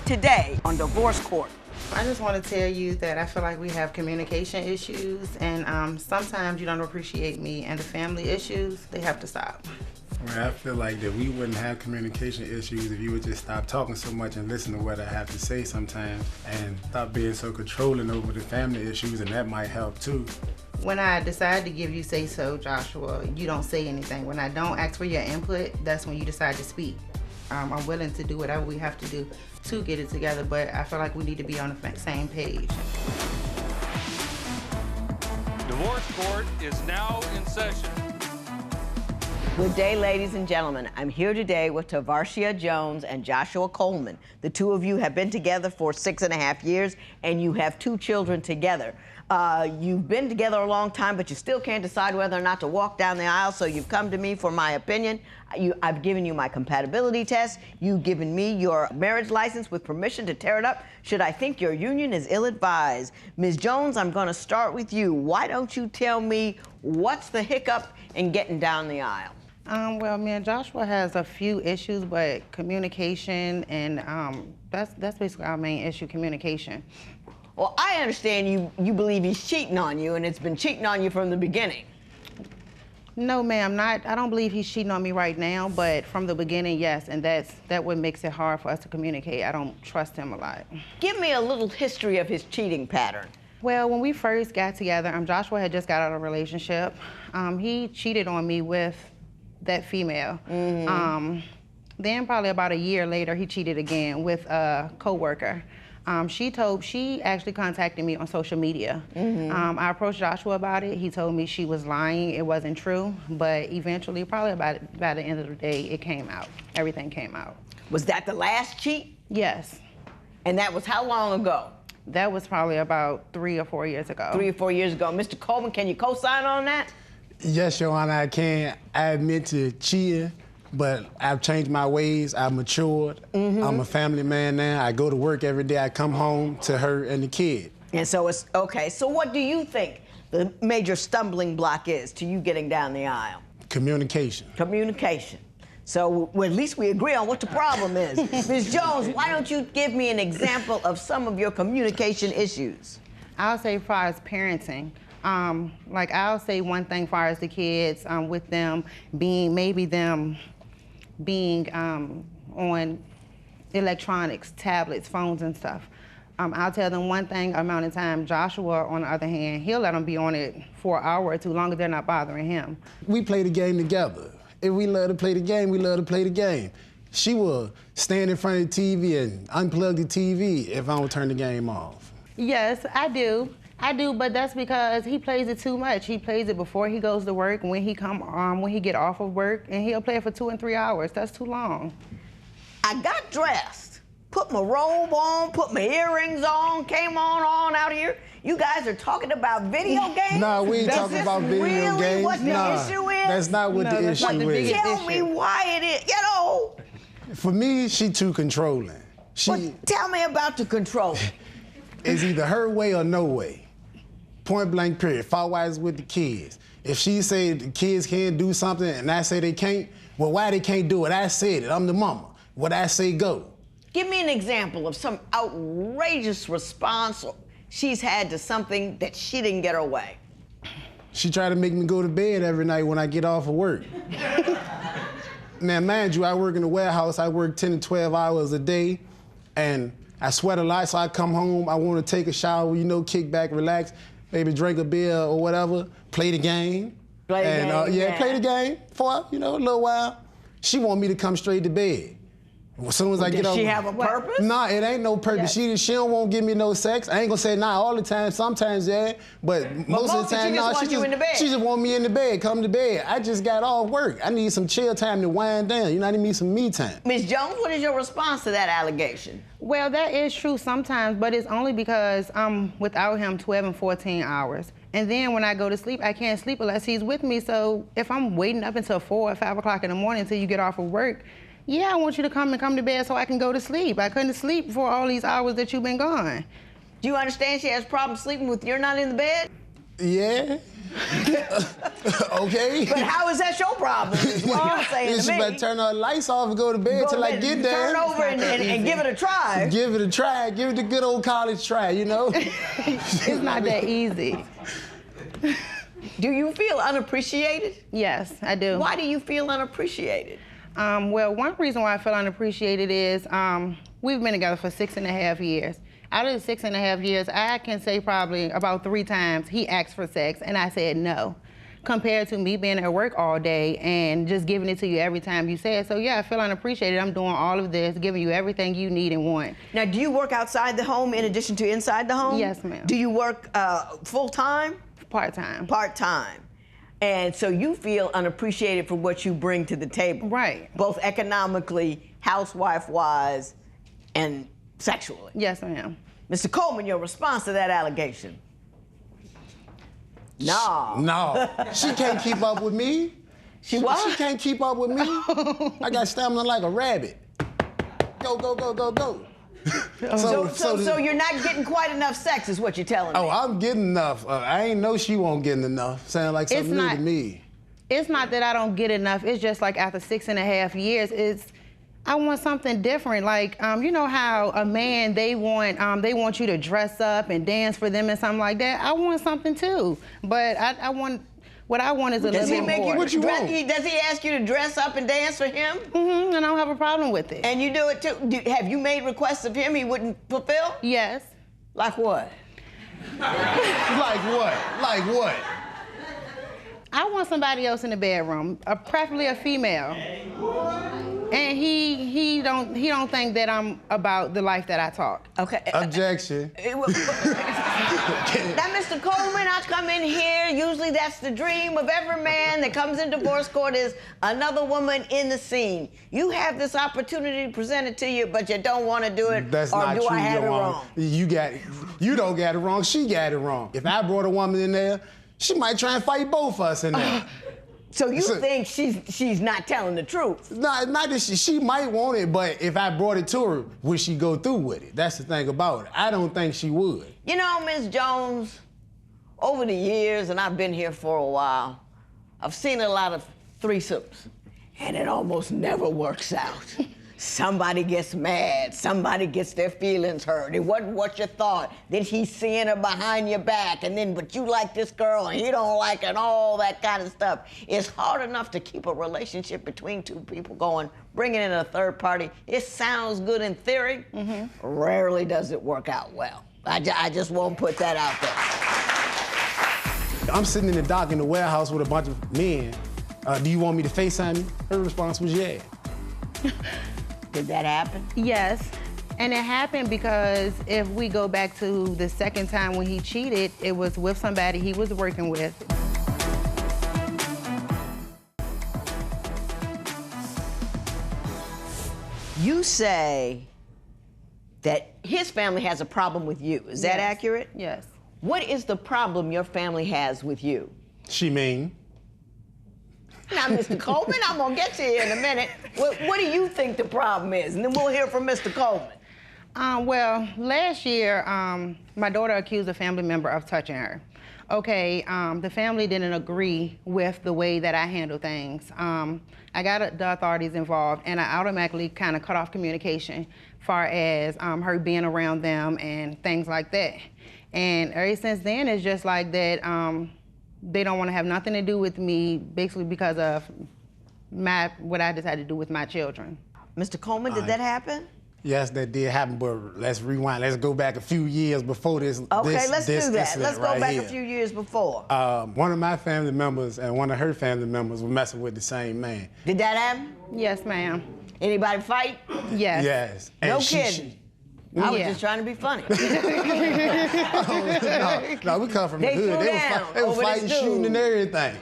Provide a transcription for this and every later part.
today on Divorce Court. I just want to tell you that I feel like we have communication issues, and sometimes you don't appreciate me, and the family issues, they have to stop. Well, I feel like that we wouldn't have communication issues if you would just stop talking so much and listen to what I have to say sometimes, and stop being so controlling over the family issues, and that might help too. When I decide to give you say-so, Joshua, you don't say anything. When I don't ask for your input, that's when you decide to speak. I'm willing to do whatever we have to do to get it together, but I feel like we need to be on the same page. Divorce Court is now in session. Good day, ladies and gentlemen. I'm here today with Tavarshia Jones and Joshua Coleman. The two of you have been together for 6.5 years, and you have 2 children together. You've been together a long time, but you still can't decide whether or not to walk down the aisle, so you've come to me for my opinion. I've given you my compatibility test. You've given me your marriage license with permission to tear it up should I think your union is ill-advised. Ms. Jones, I'm going to start with you. Why don't you tell me what's the hiccup in getting down the aisle? Well, me and Joshua has a few issues, but communication, and that's basically our main issue, communication. Well, I understand you believe he's cheating on you, and it's been cheating on you from the beginning. No, ma'am, I don't believe he's cheating on me right now, but from the beginning, yes, and that what makes it hard for us to communicate. I don't trust him a lot. Give me a little history of his cheating pattern. Well, when we first got together, Joshua had just got out of a relationship. He cheated on me with that female. Mm-hmm. Then probably about a year later, he cheated again with a coworker. She actually contacted me on social media. Mm-hmm. I approached Joshua about it. He told me she was lying, it wasn't true, but eventually, probably by the end of the day, it came out. Everything came out. Was that the last cheat? Yes. And that was how long ago? That was probably about 3 or 4 years ago. 3 or 4 years ago. Mr. Coleman, can you co-sign on that? Yes, Your Honor, I can. I admit to cheating, but I've changed my ways. I've matured. Mm-hmm. I'm a family man now. I go to work every day. I come home to her and the kid. And so it's okay. So what do you think the major stumbling block is to you getting down the aisle? Communication. Communication. So well, at least we agree on what the problem is. Ms. Jones, why don't you give me an example of some of your communication issues? I'll say as far as parenting. Like I'll say one thing as far as the kids, with them being on electronics, tablets, phones and stuff. I'll tell them one thing amount of time. Joshua, on the other hand, he'll let them be on it for an hour or two, long as they're not bothering him. We play the game together. If we love to play the game, we love to play the game. She will stand in front of the TV and unplug the TV if I don't turn the game off. Yes, I do, but that's because he plays it too much. He plays it before he goes to work, when he get off of work, and he'll play it for 2 and 3 hours. That's too long. I got dressed, put my robe on, put my earrings on, came on out here. You guys are talking about video games? No, we ain't talking about video really games. What the issue is? That's not what the issue is. Tell me why it is, you know. For me, she too controlling. Tell me about the control. It's either her way or no way. Point blank period. Far-wise with the kids. If she say the kids can't do something and I say they can't, well, why they can't do it? I said it. I'm the mama. What I say go. Give me an example of some outrageous response she's had to something that she didn't get her way. She tried to make me go to bed every night when I get off of work. Now, mind you, I work in the warehouse. I work 10 to 12 hours a day, and I sweat a lot, so I come home, I want to take a shower, kick back, relax, maybe drink a beer or whatever, play the game. Play the game for, a little while. She want me to come straight to bed. As soon as I get Does over. she have a purpose? Nah, it ain't no purpose. Yes. She don't want to give me no sex. I ain't gonna say nah all the time. Sometimes, yeah. But most of the time, she just in the bed. She just want me in the bed, come to bed. I just got off work. I need some chill time to wind down. I need some me time. Ms. Jones, what is your response to that allegation? Well, that is true sometimes, but it's only because I'm without him 12 and 14 hours. And then when I go to sleep, I can't sleep unless he's with me. So if I'm waiting up until 4 or 5 o'clock in the morning until you get off of work, yeah, I want you to come to bed so I can go to sleep. I couldn't sleep for all these hours that you've been gone. Do you understand she has problems sleeping with you're not in the bed? Yeah. Okay. But how is that your problem? Is what you're saying to She me. better turn her lights off and go to bed till I get there. Turn over and give it a try. Give it a try. Give it the good old college try, you know? It's not that easy. Do you feel unappreciated? Yes, I do. Why do you feel unappreciated? Well, one reason why I feel unappreciated is we've been together for 6.5 years. Out of the 6.5 years, I can say probably about 3 times he asked for sex and I said no, compared to me being at work all day and just giving it to you every time you say it. So yeah, I feel unappreciated. I'm doing all of this, giving you everything you need and want. Now, do you work outside the home in addition to inside the home? Yes, ma'am. Do you work full-time? Part-time. Part-time. And so you feel unappreciated for what you bring to the table. Right. Both economically, housewife-wise, and sexually. Yes, ma'am. Mr. Coleman, your response to that allegation? No. No. She can't keep up with me. She what? She can't keep up with me. I got stamina like a rabbit. Go, go, go, go, go. So you're not getting quite enough sex is what you're telling me. Oh, I'm getting enough. I ain't know she won't get enough. Sound like something new to me. It's not that I don't get enough. It's just like after 6.5 years, I want something different. Like, you know how a man, they want you to dress up and dance for them and something like that? I want something too. But what I want is a little bit more. What you want? Does he ask you to dress up and dance for him? Mm-hmm, and I don't have a problem with it. And you do it too? Have you made requests of him he wouldn't fulfill? Yes. Like what? Like what? Like what? I want somebody else in the bedroom, preferably a female. And he don't think that I'm about the life that I talk. Okay. Objection. Now, Mr. Coleman, I come in here. Usually that's the dream of every man that comes in divorce court is another woman in the scene. You have this opportunity presented to you, but you don't want to do it. That's or not do true, I have it Your Honor. wrong? You don't got it wrong. She got it wrong. If I brought a woman in there, she might try and fight both of us in there. So you think she's not telling the truth? Not that she might want it, but if I brought it to her, would she go through with it? That's the thing about it. I don't think she would. You know, Ms. Jones, over the years, and I've been here for a while, I've seen a lot of threesomes, and it almost never works out. Somebody gets mad, somebody gets their feelings hurt. It wasn't what you thought. Then he's seeing her behind your back, and then, but you like this girl, and he don't like her, and all that kind of stuff. It's hard enough to keep a relationship between two people going. Bringing in a third party, it sounds good in theory. Mm-hmm. Rarely does it work out well. I just won't put that out there. I'm sitting in the dock in the warehouse with a bunch of men. Do you want me to FaceTime you? Her response was yeah. Did that happen? Yes. And it happened because if we go back to the second time when he cheated, it was with somebody he was working with. You say that his family has a problem with you. Is that accurate? Yes. What is the problem your family has with you? She mean. Now, Mr. Coleman, I'm gonna get to you in a minute. What do you think the problem is? And then we'll hear from Mr. Coleman. Well, last year, my daughter accused a family member of touching her. Okay, the family didn't agree with the way that I handle things. I got the authorities involved, and I automatically kind of cut off communication far as her being around them and things like that. And ever since then, it's just like that. They don't want to have nothing to do with me, basically because of what I decided to do with my children. Mr. Coleman, did that happen? Yes, that did happen, but let's rewind. Let's go back a few years before this. Okay, let's do that. Let's go back here. a few years before. One of my family members and one of her family members were messing with the same man. Did that happen? Yes, ma'am. Anybody fight? Yes. Yes. No And kidding. I was just trying to be funny. No, we come from They the hood. threw They down were over fighting, this dude. shooting, and everything.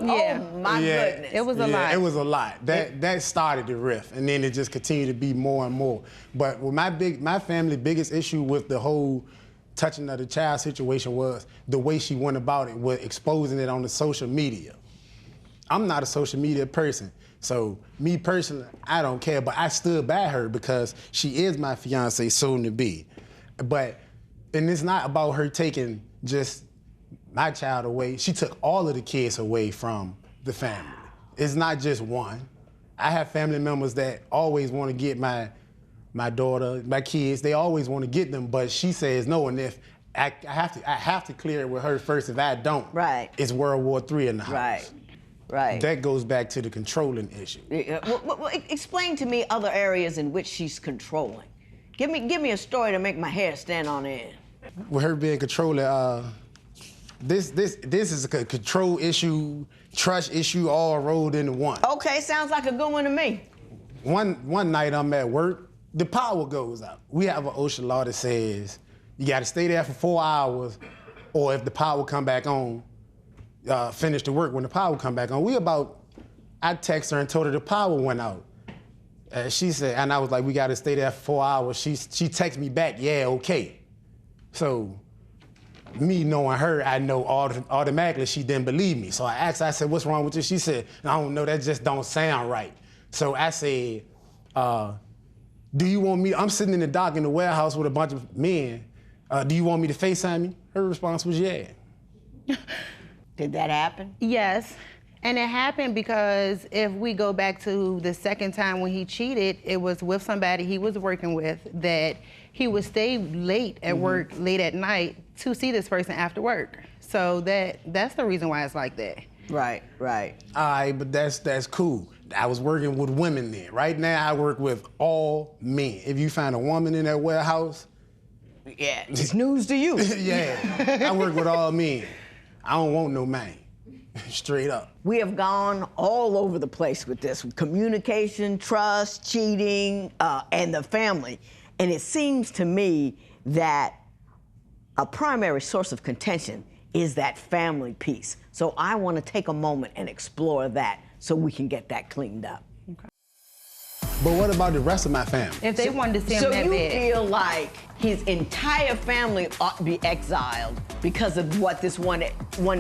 Yeah. Oh, my goodness. It was a lot. It was a lot. That started the rift, and then it just continued to be more and more. But with my family's biggest issue with the whole touching of the child situation was the way she went about it, with exposing it on the social media. I'm not a social media person, so me personally, I don't care. But I stood by her because she is my fiance, soon to be. And it's not about her taking just my child away. She took all of the kids away from the family. It's not just one. I have family members that always want to get my daughter, my kids. They always want to get them, but she says no. And if I have to clear it with her first. If I don't, right, it's World War III in the house. Right. Right. That goes back to the controlling issue. Well, explain to me other areas in which she's controlling. Give me a story to make my hair stand on end. With her being controlling, this is a control issue, trust issue, all rolled into one. Okay, sounds like a good one to me. One night I'm at work, the power goes out. We have an OSHA law that says you got to stay there for 4 hours, or if the power come back on, finish the work when the power come back on. I text her and told her the power went out. She said, and I was like, we got to stay there for 4 hours. She texted me back, yeah, okay. So me knowing her, I know automatically she didn't believe me. So I asked her, I said, what's wrong with you? She said, I don't know, that just don't sound right. So I said, do you want me, I'm sitting in the dock in the warehouse with a bunch of men. Do you want me to FaceTime you? Her response was, yeah. Did that happen? Yes. And it happened because if we go back to the second time when he cheated, it was with somebody he was working with that he would stay late at work, late at night, to see this person after work. So that's the reason why it's like that. Right, right. All right, but that's cool. I was working with women then. Right now, I work with all men. If you find a woman in that warehouse, yeah, it's news to you. Yeah, I work with all men. I don't want no man, straight up. We have gone all over the place with this, with communication, trust, cheating, and the family. And it seems to me that a primary source of contention is that family piece. So I want to take a moment and explore that so we can get that cleaned up. Okay. But what about the rest of my family? If they wanted to see him that bad. So you feel like his entire family ought to be exiled because of what this one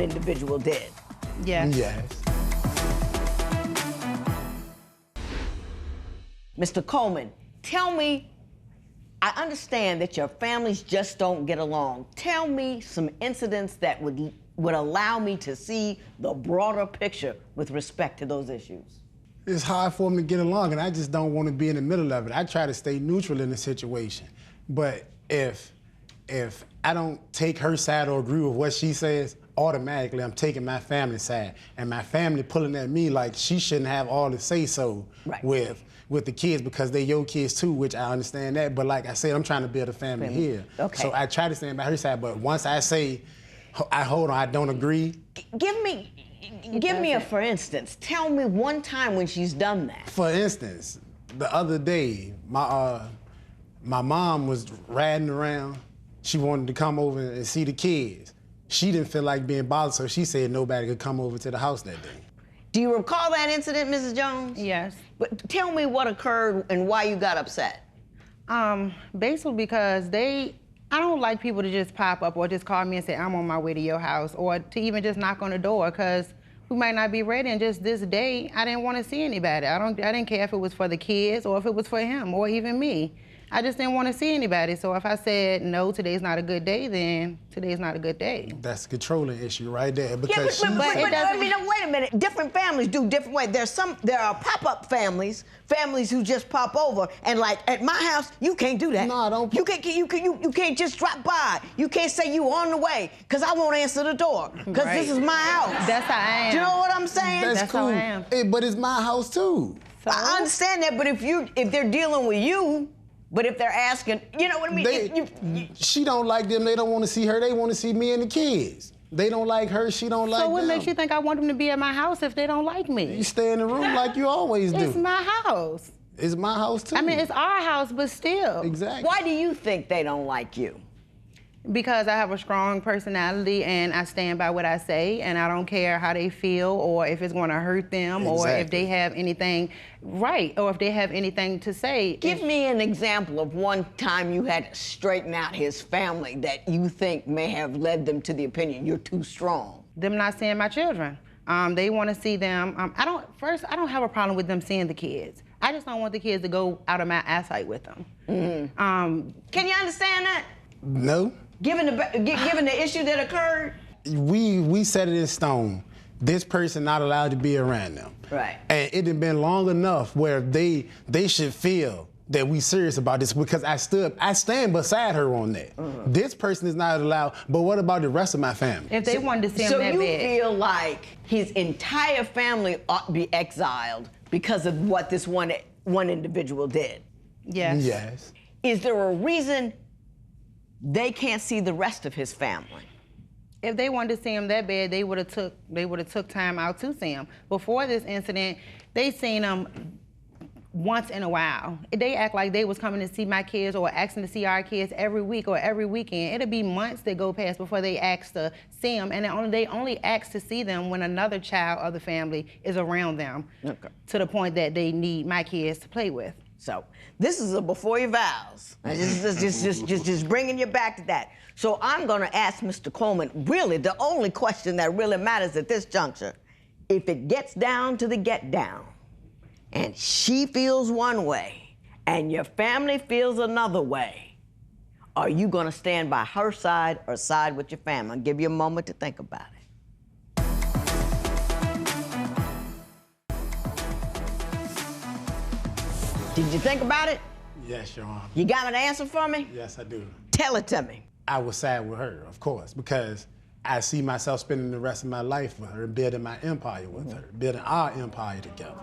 individual did? Yes. Yes. Mr. Coleman, tell me, I understand that your families just don't get along. Tell me some incidents that would allow me to see the broader picture with respect to those issues. It's hard for them to get along, and I just don't want to be in the middle of it. I try to stay neutral in the situation. But if I don't take her side or agree with what she says, automatically I'm taking my family side. And my family pulling at me like she shouldn't have all the say-so with the kids because they're your kids too, which I understand that. But like I said, I'm trying to build a family here. Okay. So I try to stand by her side, but once I say, hold on, I don't agree. Give me a for instance. Tell me one time when she's done that. For instance, the other day, my mom was riding around. She wanted to come over and see the kids. She didn't feel like being bothered, so she said nobody could come over to the house that day. Do you recall that incident, Mrs. Jones? Yes. But tell me what occurred and why you got upset. Basically because I don't like people to just pop up or just call me and say, I'm on my way to your house, or to even just knock on the door, because we might not be ready, and just this day, I didn't want to see anybody. I didn't care if it was for the kids or if it was for him or even me. I just didn't want to see anybody. So if I said, no, today's not a good day, then today's not a good day. That's a controlling issue right there. Because but I mean, wait a minute. Different families do different ways. There are pop-up families who just pop over, and like at my house, you can't do that. No, I don't. You can't just drop by. You can't say you on the way, because I won't answer the door, because this is my house. That's how I am. Do you know what I'm saying? That's cool. how I am. Hey, but it's my house too. So? I understand that, but if they're dealing with you. But if they're asking, you know what I mean? She don't like them. They don't want to see her. They want to see me and the kids. They don't like her. She don't like them. So what makes you think I want them to be at my house if they don't like me? You stay in the room like you always do. It's my house. It's my house too. I mean, it's our house, but still. Exactly. Why do you think they don't like you? Because I have a strong personality and I stand by what I say, and I don't care how they feel or if it's going to hurt them or if they have anything or if they have anything to say. Give me an example of one time you had to straighten out his family that you think may have led them to the opinion you're too strong. Them not seeing my children. They want to see them. I don't have a problem with them seeing the kids. I just don't want the kids to go out of my eyesight with them. Mm-hmm. Can you understand that? No. Given the issue that occurred? we set it in stone. This person not allowed to be around them. Right. And it had been long enough where they should feel that we serious about this, because I stand beside her on that. This person is not allowed, but what about the rest of my family? If they wanted to see him So that you bad. feel like his entire family ought to be exiled because of what this one individual did? Yes. Yes. Is there a reason they can't see the rest of his family? If they wanted to see him that bad, they would have took time out to see him. Before this incident, they seen him once in a while. They act like they was coming to see my kids or asking to see our kids every week or every weekend. It'll be months that go past before they ask to see them, and they only ask to see them when another child of the family is around them, to the point that they need my kids to play with. So this is a before your vows. Just bringing you back to that. So I'm going to ask Mr. Coleman, really the only question that really matters at this juncture. If it gets down to the get down, and she feels one way, and your family feels another way, are you going to stand by her side or side with your family? I'll give you a moment to think about it. Did you think about it? Yes, Your Honor. You got an answer for me? Yes, I do. Tell it to me. I would side with her, of course, because I see myself spending the rest of my life with her, building my empire with her, building our empire together.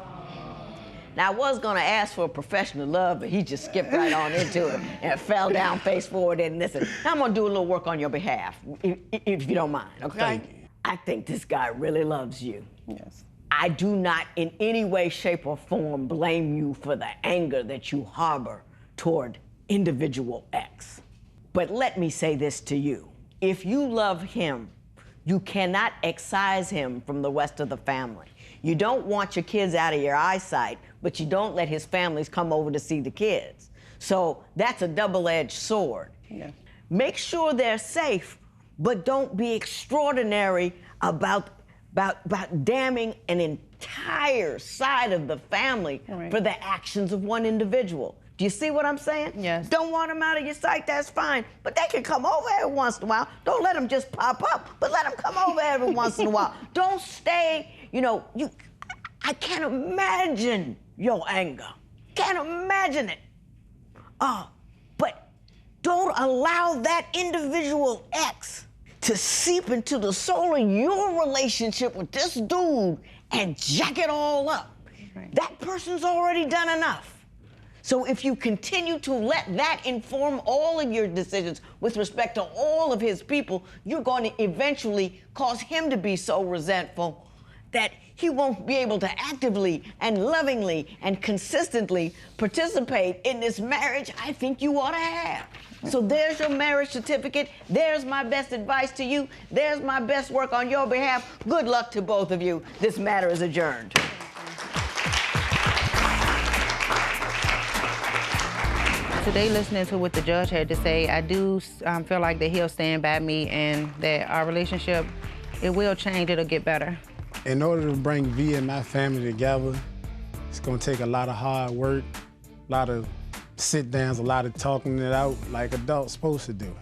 Now, I was going to ask for a professional love, but he just skipped right on into it and fell down face forward and listen. Now, I'm going to do a little work on your behalf, if you don't mind, okay? Thank you. I think this guy really loves you. Yes. I do not in any way, shape, or form blame you for the anger that you harbor toward individual X. But let me say this to you. If you love him, you cannot excise him from the rest of the family. You don't want your kids out of your eyesight, but you don't let his families come over to see the kids. So that's a double-edged sword. Yeah. Make sure they're safe, but don't be extraordinary about damning an entire side of the family for the actions of one individual. Do you see what I'm saying? Yes. Don't want them out of your sight, that's fine. But they can come over every once in a while. Don't let them just pop up, but let them come over every once in a while. Don't stay, I can't imagine your anger. Can't imagine it. But don't allow that individual X to seep into the soul of your relationship with this dude and jack it all up. Right. That person's already done enough. So if you continue to let that inform all of your decisions with respect to all of his people, you're going to eventually cause him to be so resentful that he won't be able to actively and lovingly and consistently participate in this marriage I think you ought to have. So there's your marriage certificate. There's my best advice to you. There's my best work on your behalf. Good luck to both of you. This matter is adjourned. Today, listening to what the judge had to say, I do feel like that he'll stand by me and that our relationship, it will change, it'll get better. In order to bring V and my family together, it's gonna take a lot of hard work, a lot of sit-downs, a lot of talking it out like adults supposed to do.